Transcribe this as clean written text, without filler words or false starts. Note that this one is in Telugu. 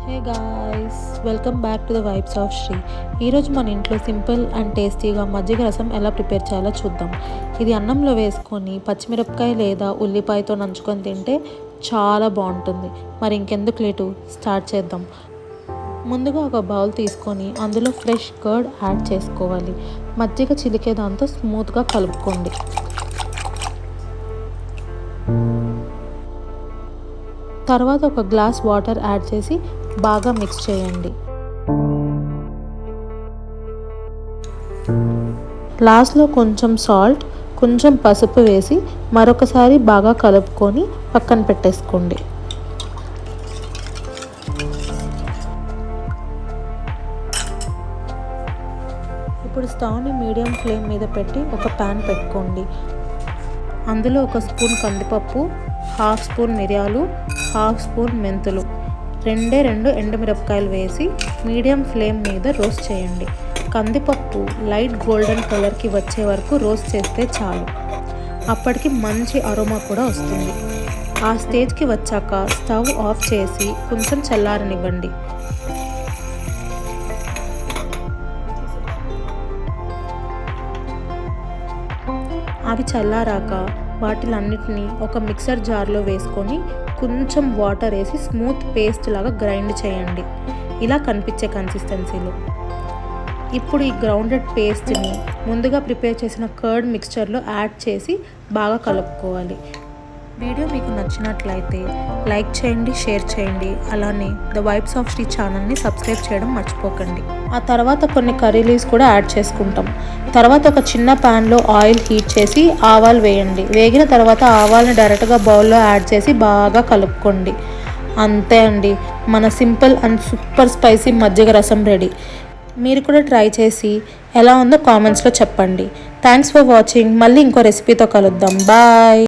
Hey guys, welcome back to the vibes of Sri. ఈరోజు మన ఇంట్లో సింపుల్ అండ్ టేస్టీగా మజ్జిగ రసం ఎలా ప్రిపేర్ చేయాలో చూద్దాం. ఇది అన్నంలో వేసుకొని పచ్చిమిరపకాయ లేదా ఉల్లిపాయతో నంచుకొని తింటే చాలా బాగుంటుంది. మరి ఇంకెందుకు లేటు, స్టార్ట్ చేద్దాం. ముందుగా ఒక బౌల్ తీసుకొని అందులో ఫ్రెష్ కర్డ్ యాడ్ చేసుకోవాలి. మజ్జిగ చిలికేదాంతో స్మూత్గా కలుపుకోండి. తర్వాత ఒక గ్లాస్ వాటర్ యాడ్ చేసి బాగా మిక్స్ చేయండి. లాస్ట్లో కొంచెం సాల్ట్, కొంచెం పసుపు వేసి మరొకసారి బాగా కలుపుకొని పక్కన పెట్టేసుకోండి. ఇప్పుడు స్టవ్ని మీడియం ఫ్లేమ్ మీద పెట్టి ఒక ప్యాన్ పెట్టుకోండి. అందులో ఒక స్పూన్ కందిపప్పు, హాఫ్ స్పూన్ మిరియాలు, హాఫ్ స్పూన్ మెంతులు, రెండు ఎండుమిరపకాయలు వేసి మీడియం ఫ్లేమ్ మీద రోస్ట్ చేయండి. కందిపప్పు లైట్ గోల్డెన్ కలర్కి వచ్చే వరకు రోస్ట్ చేస్తే చాలు. అప్పటికి మంచి అరోమా కూడా వస్తుంది. ఆ స్టేజ్కి వచ్చాక స్టవ్ ఆఫ్ చేసి కొంచెం చల్లారనివ్వండి. అవి చల్లారాక వాటిలన్నిటినీ ఒక మిక్సర్ జార్లో వేసుకొని కొంచెం వాటర్ వేసి స్మూత్ పేస్ట్ లాగా గ్రైండ్ చేయండి. ఇలా కనిపించే కన్సిస్టెన్సీలో. ఇప్పుడు ఈ గ్రౌండెడ్ పేస్ట్ని ముందుగా ప్రిపేర్ చేసిన కర్డ్ మిక్స్చర్లో యాడ్ చేసి బాగా కలుపుకోవాలి. వీడియో మీకు నచ్చినట్లయితే లైక్ చేయండి, షేర్ చేయండి. అలానే ద వైబ్స్ ఆఫ్ శ్రీ ఛానల్ని సబ్స్క్రైబ్ చేయడం మర్చిపోకండి. ఆ తర్వాత కొన్ని కర్రీ లీవ్స్ కూడా యాడ్ చేసుకుంటాం. తర్వాత ఒక చిన్న ప్యాన్లో ఆయిల్ హీట్ చేసి ఆవాలు వేయండి. వేగిన తర్వాత ఆవాలని డైరెక్ట్గా బౌల్లో యాడ్ చేసి బాగా కలుపుకోండి. అంతే అండి, మన సింపుల్ అండ్ సూపర్ స్పైసీ మజ్జిగ రసం రెడీ. మీరు కూడా ట్రై చేసి ఎలా ఉందో కామెంట్స్లో చెప్పండి. Thanks for watching. మళ్ళీ ఇంకో రెసిపీతో కలుద్దాం. బాయ్.